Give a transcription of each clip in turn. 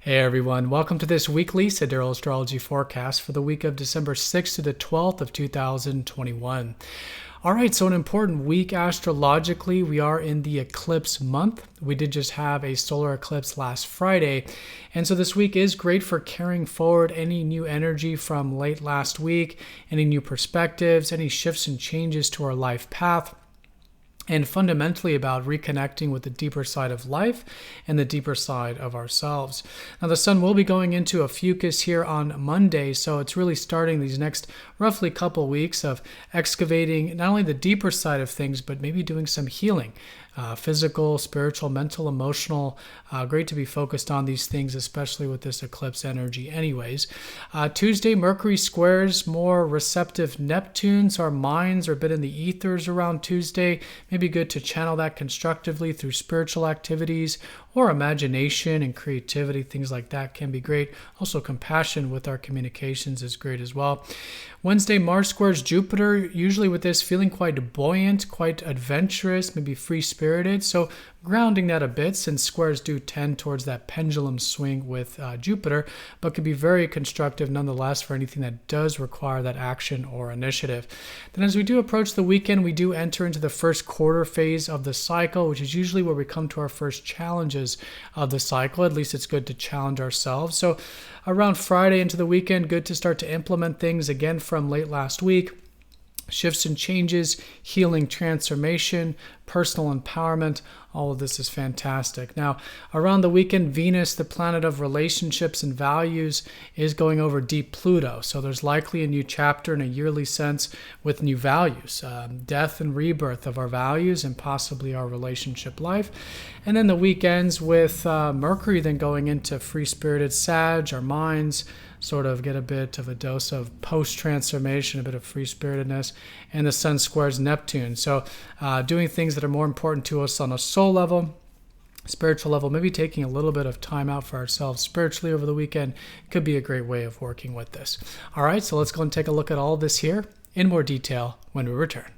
Hey everyone, welcome to this weekly Sidereal Astrology forecast for the week of December 6th to the 12th of 2021. All right, so an important week astrologically. We are in the eclipse month. We did just have a solar eclipse last Friday. And so this week is great for carrying forward any new energy from late last week, any new perspectives, any shifts and changes to our life path, and fundamentally about reconnecting with the deeper side of life and the deeper side of ourselves. Now, the sun will be going into a fucus here on Monday, so it's really starting these next roughly couple weeks of excavating not only the deeper side of things, but maybe doing some healing. Physical, spiritual, mental, emotional. Great to be focused on these things, especially with this eclipse energy anyways. Tuesday, Mercury squares more receptive Neptune, so our minds are a bit in the ethers around Tuesday. Maybe good to channel that constructively through spiritual activities or imagination and creativity. Things like that can be great. Also, compassion with our communications is great as well. Wednesday, Mars squares Jupiter, usually with this feeling quite buoyant, quite adventurous, maybe free-spirited. So grounding that a bit, since squares do tend towards that pendulum swing with Jupiter, but could be very constructive nonetheless for anything that does require that action or initiative. Then as we do approach the weekend, we do enter into the first quarter phase of the cycle, which is usually where we come to our first challenges of the cycle. At least it's good to challenge ourselves. So around Friday into the weekend, good to start to implement things again from late last week. Shifts and changes, healing, transformation, personal empowerment, all of this is fantastic. Now, around the weekend, Venus, the planet of relationships and values, is going over deep Pluto. So there's likely a new chapter in a yearly sense with new values, death and rebirth of our values and possibly our relationship life. And then the weekends with Mercury then going into free-spirited Sag, our minds, sort of get a bit of a dose of post-transformation, a bit of free-spiritedness, and the sun squares Neptune. So doing things that are more important to us on a soul level, spiritual level, maybe taking a little bit of time out for ourselves spiritually over the weekend could be a great way of working with this. All right, so let's go and take a look at all this here in more detail when we return.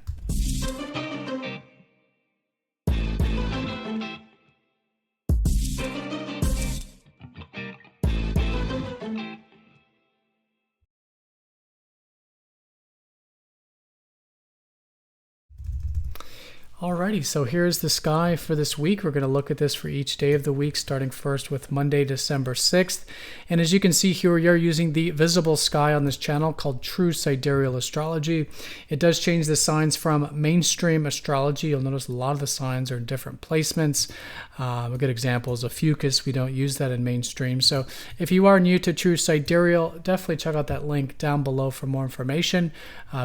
Alrighty, so here's the sky for this week. We're going to look at this for each day of the week, starting first with Monday, December 6th. And as you can see here, we are using the visible sky on this channel called True Sidereal Astrology. It does change the signs from mainstream astrology. You'll notice a lot of the signs are in different placements. A good example is a fucus. We don't use that in mainstream. So if you are new to True Sidereal, definitely check out that link down below for more information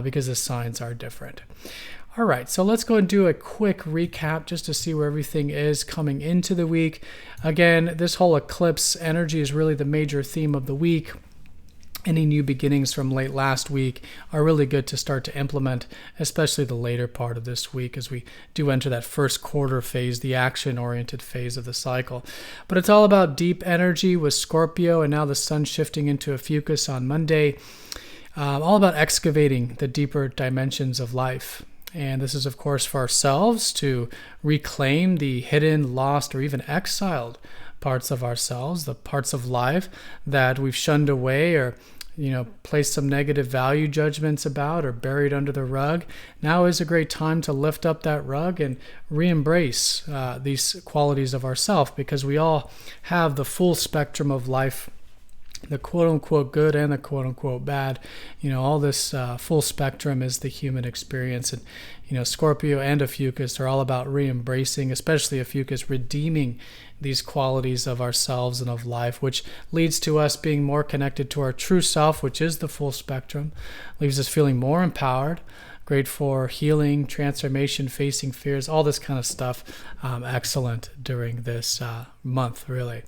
because the signs are different. All right, so let's go and do a quick recap just to see where everything is coming into the week. Again, this whole eclipse energy is really the major theme of the week. Any new beginnings from late last week are really good to start to implement, especially the later part of this week as we do enter that first quarter phase, the action-oriented phase of the cycle. But it's all about deep energy with Scorpio and now the sun shifting into a fucus on Monday. All about excavating the deeper dimensions of life. And this is, of course, for ourselves to reclaim the hidden, lost, or even exiled parts of ourselves, the parts of life that we've shunned away or, placed some negative value judgments about or buried under the rug. Now is a great time to lift up that rug and re-embrace these qualities of ourself, because we all have the full spectrum of life, the quote-unquote good and the quote-unquote bad. All this full spectrum is the human experience. And, Scorpio and a fucus are all about re-embracing, especially a fucus, redeeming these qualities of ourselves and of life, which leads to us being more connected to our true self, which is the full spectrum, leaves us feeling more empowered, great for healing, transformation, facing fears, all this kind of stuff. Excellent during this month, really.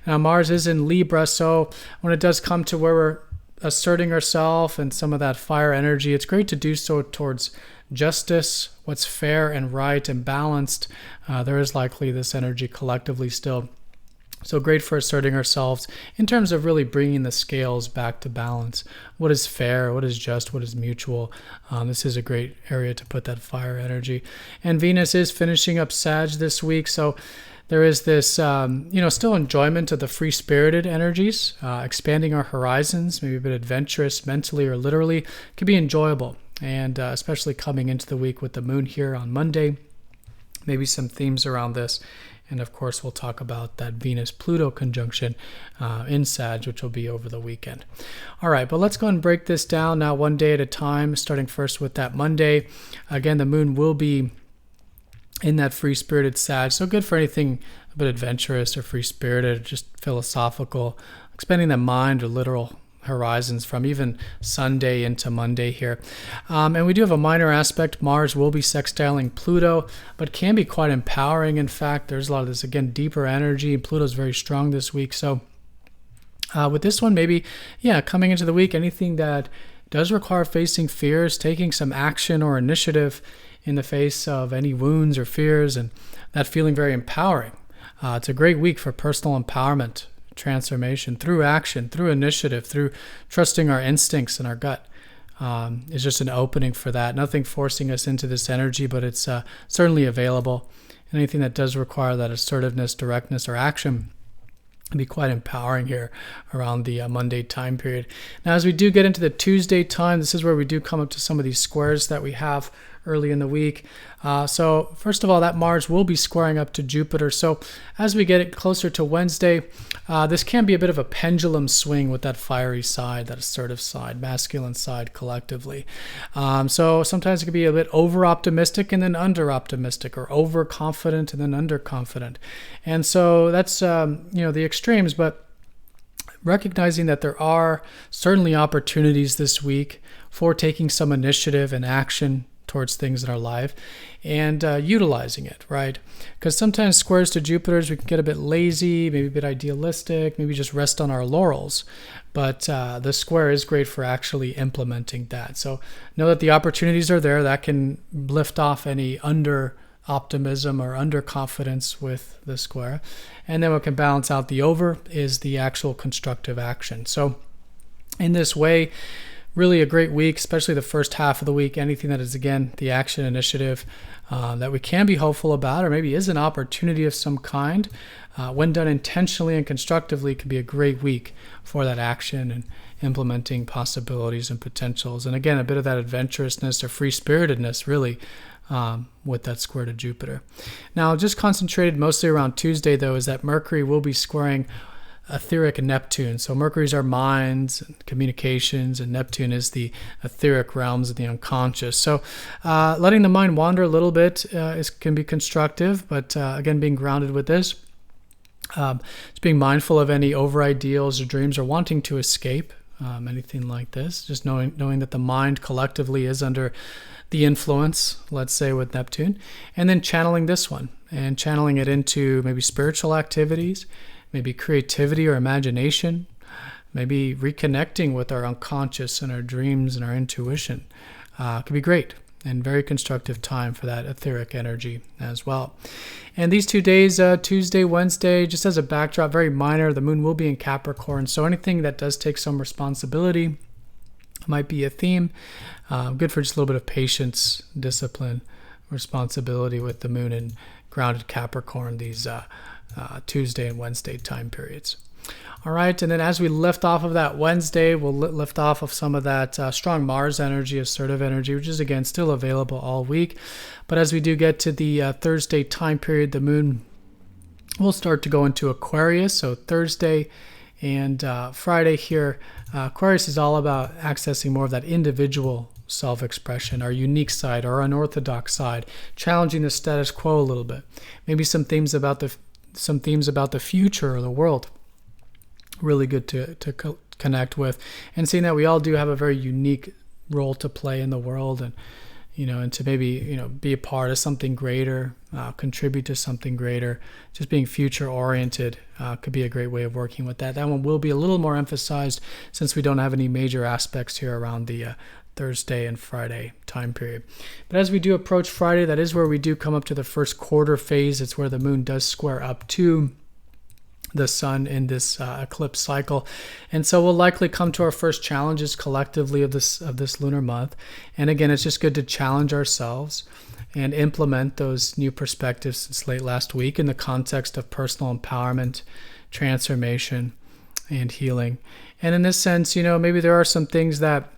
Now, Mars is in Libra, so when it does come to where we're asserting ourselves and some of that fire energy, it's great to do so towards justice, what's fair and right and balanced. There is likely this energy collectively still. So great for asserting ourselves in terms of really bringing the scales back to balance. What is fair? What is just? What is mutual? This is a great area to put that fire energy. And Venus is finishing up Sag this week, so there is this, still enjoyment of the free-spirited energies, expanding our horizons, maybe a bit adventurous mentally or literally, can be enjoyable. And especially coming into the week with the moon here on Monday, maybe some themes around this. And of course, we'll talk about that Venus-Pluto conjunction in Sag, which will be over the weekend. All right, but let's go and break this down now one day at a time, starting first with that Monday. Again, the moon will be in that free-spirited Sag, so good for anything a bit adventurous or free-spirited, just philosophical, expanding the mind or literal horizons from even Sunday into Monday here. And we do have a minor aspect. Mars will be sextiling Pluto, but can be quite empowering. In fact, there's a lot of this, again, deeper energy. Pluto's very strong this week. So with this one, maybe, coming into the week, anything that does require facing fears, taking some action or initiative in the face of any wounds or fears, and that feeling very empowering. It's a great week for personal empowerment, transformation through action, through initiative, through trusting our instincts and our gut. It's just an opening for that. Nothing forcing us into this energy, but it's certainly available. Anything that does require that assertiveness, directness, or action can be quite empowering here around the Monday time period. Now, as we do get into the Tuesday time, this is where we do come up to some of these squares that we have early in the week. So first of all, that Mars will be squaring up to Jupiter. So as we get it closer to Wednesday, this can be a bit of a pendulum swing with that fiery side, that assertive side, masculine side collectively. So sometimes it can be a bit over-optimistic and then under-optimistic, or overconfident and then underconfident. And so that's, the extremes, but recognizing that there are certainly opportunities this week for taking some initiative and action towards things in our life and utilizing it, right? Because sometimes squares to Jupiters, we can get a bit lazy, maybe a bit idealistic, maybe just rest on our laurels. But the square is great for actually implementing that. So know that the opportunities are there. That can lift off any under-optimism or underconfidence with the square. And then what can balance out the over is the actual constructive action. So in this way, really a great week, especially the first half of the week. Anything that is, again, the action initiative that we can be hopeful about, or maybe is an opportunity of some kind, when done intentionally and constructively, can be a great week for that action and implementing possibilities and potentials. And again, a bit of that adventurousness or free-spiritedness, really, with that square to Jupiter. Now, just concentrated mostly around Tuesday, though, is that Mercury will be squaring etheric Neptune. So Mercury's our minds and communications, and Neptune is the etheric realms of the unconscious. So letting the mind wander a little bit can be constructive, but again, being grounded with this, just being mindful of any over ideals or dreams or wanting to escape, anything like this, just knowing that the mind collectively is under the influence, let's say, with Neptune, and then channeling this one and channeling it into maybe spiritual activities, maybe creativity or imagination, maybe reconnecting with our unconscious and our dreams and our intuition. Could be great and very constructive time for that etheric energy as well. And these 2 days, Tuesday, Wednesday, just as a backdrop, very minor. The moon will be in Capricorn, so anything that does take some responsibility might be a theme. Good for just a little bit of patience, discipline, responsibility with the moon in grounded Capricorn these Tuesday and Wednesday time periods. All right, and then as we lift off of that Wednesday, we'll lift off of some of that strong Mars energy, assertive energy, which is, again, still available all week. But as we do get to the Thursday time period, the moon will start to go into Aquarius. So Thursday and Friday here, Aquarius is all about accessing more of that individual self-expression, our unique side, our unorthodox side, challenging the status quo a little bit. Maybe some themes about the future or the world. Really good to connect with, and seeing that we all do have a very unique role to play in the world, and to maybe be a part of something greater, contribute to something greater. Just being future oriented could be a great way of working with that. That one will be a little more emphasized since we don't have any major aspects here around the Thursday and Friday time period. But as we do approach Friday, that is where we do come up to the first quarter phase. It's where the moon does square up to the sun in this eclipse cycle, and so we'll likely come to our first challenges collectively of this lunar month. And again, it's just good to challenge ourselves and implement those new perspectives since late last week in the context of personal empowerment, transformation, and healing. And in this sense, maybe there are some things that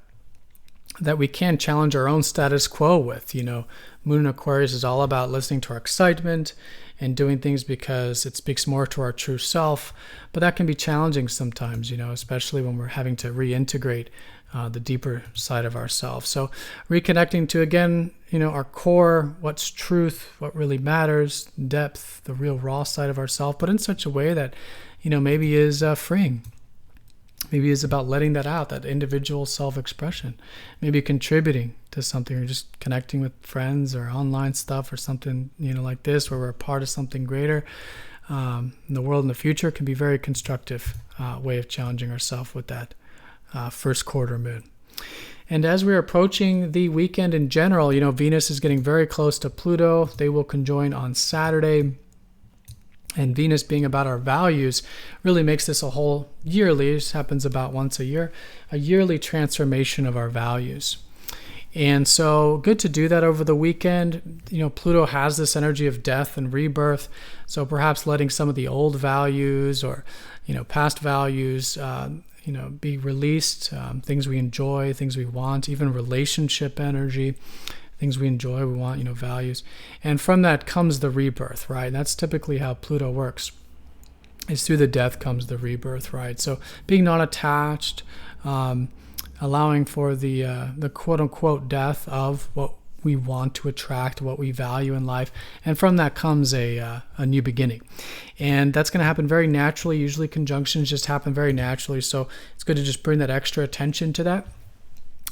we can challenge our own status quo with. Moon in Aquarius is all about listening to our excitement and doing things because it speaks more to our true self. But that can be challenging sometimes, especially when we're having to reintegrate the deeper side of ourselves. So reconnecting to, again, our core, what's truth, what really matters, depth, the real raw side of ourselves, but in such a way that, maybe is freeing. Maybe it's about letting that out, that individual self-expression. Maybe contributing to something, or just connecting with friends or online stuff or something, like this, where we're a part of something greater. In the world in the future can be very constructive way of challenging ourselves with that first quarter moon. And as we're approaching the weekend in general, Venus is getting very close to Pluto. They will conjoin on Saturday. And Venus being about our values really makes this a whole yearly, this happens about once a year, a yearly transformation of our values. And so good to do that over the weekend. Pluto has this energy of death and rebirth. So perhaps letting some of the old values or, past values, be released, things we enjoy, things we want, even relationship energy, things we enjoy, we want, values. And from that comes the rebirth, right? And that's typically how Pluto works, is through the death comes the rebirth, right? So being non-attached, allowing for the quote-unquote death of what we want to attract, what we value in life. And from that comes a new beginning. And that's going to happen very naturally. Usually conjunctions just happen very naturally. So it's good to just bring that extra attention to that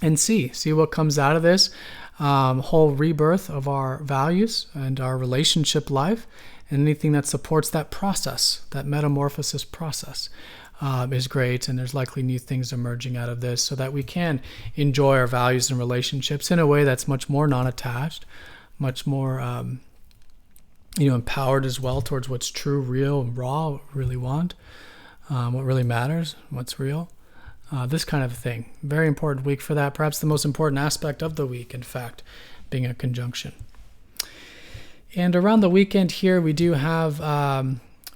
and see what comes out of this whole rebirth of our values and our relationship life, and anything that supports that process, that metamorphosis process is great. And there's likely new things emerging out of this so that we can enjoy our values and relationships in a way that's much more non-attached, much more empowered as well towards what's true, real, and raw, what we really want, what really matters, what's real. This kind of thing. Very important week for that. Perhaps the most important aspect of the week, in fact, being a conjunction. And around the weekend here, we do have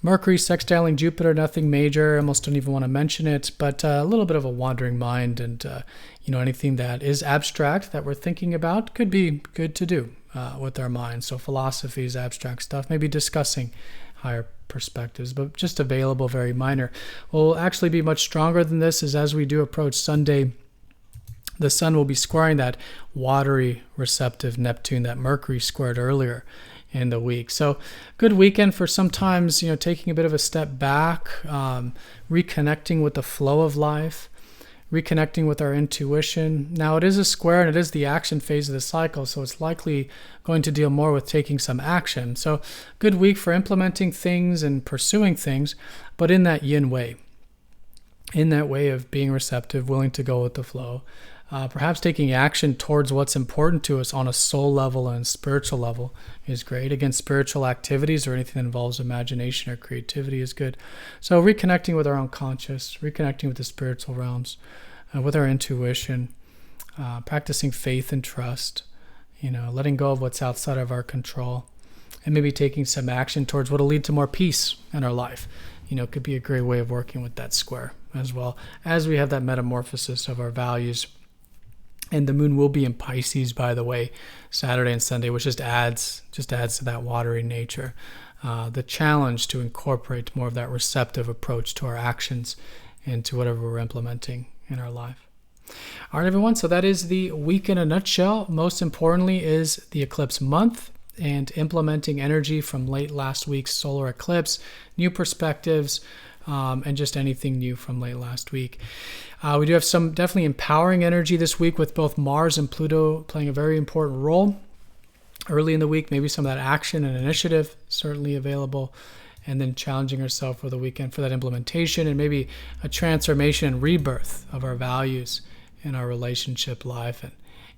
Mercury sextiling Jupiter, nothing major. I almost don't even want to mention it, but a little bit of a wandering mind, and anything that is abstract that we're thinking about could be good to do with our minds. So philosophies, abstract stuff, maybe discussing higher perspectives, but just available, very minor. Will actually be much stronger than this, is as we do approach Sunday, the sun will be squaring that watery receptive Neptune that Mercury squared earlier in the week. So good weekend for sometimes, taking a bit of a step back, reconnecting with the flow of life, reconnecting with our intuition. Now it is a square and it is the action phase of the cycle, so it's likely going to deal more with taking some action. So good week for implementing things and pursuing things, but in that yin way, in that way of being receptive, willing to go with the flow, perhaps taking action towards what's important to us on a soul level and spiritual level is great. Again, spiritual activities or anything that involves imagination or creativity is good. So reconnecting with our own conscious, reconnecting with the spiritual realms, with our intuition, practicing faith and trust, letting go of what's outside of our control, and maybe taking some action towards what will lead to more peace in our life. Could be a great way of working with that square, as well as we have that metamorphosis of our values. And the moon will be in Pisces, by the way, Saturday and Sunday, which just adds to that watery nature. The challenge to incorporate more of that receptive approach to our actions and to whatever we're implementing in our life. All right, everyone. So that is the week in a nutshell. Most importantly is the eclipse month and implementing energy from late last week's solar eclipse, new perspectives, and just anything new from late last week. We do have some definitely empowering energy this week with both Mars and Pluto playing a very important role. Early in the week, maybe some of that action and initiative certainly available, and then challenging ourselves for the weekend for that implementation and maybe a transformation and rebirth of our values in our relationship life and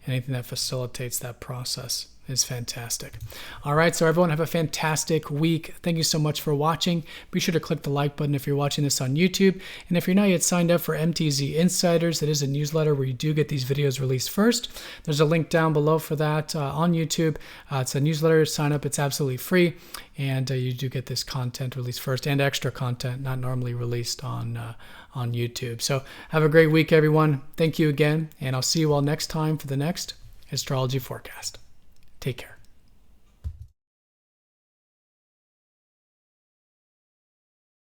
anything that facilitates that process is fantastic. All right, so everyone have a fantastic week. Thank you so much for watching. Be sure to click the like button if you're watching this on YouTube. And if you're not yet signed up for MTZ Insiders, it is a newsletter where you do get these videos released first. There's a link down below for that on YouTube. It's a newsletter. Sign up. It's absolutely free. And you do get this content released first and extra content not normally released on YouTube. So have a great week, everyone. Thank you again. And I'll see you all next time for the next astrology forecast. Take care.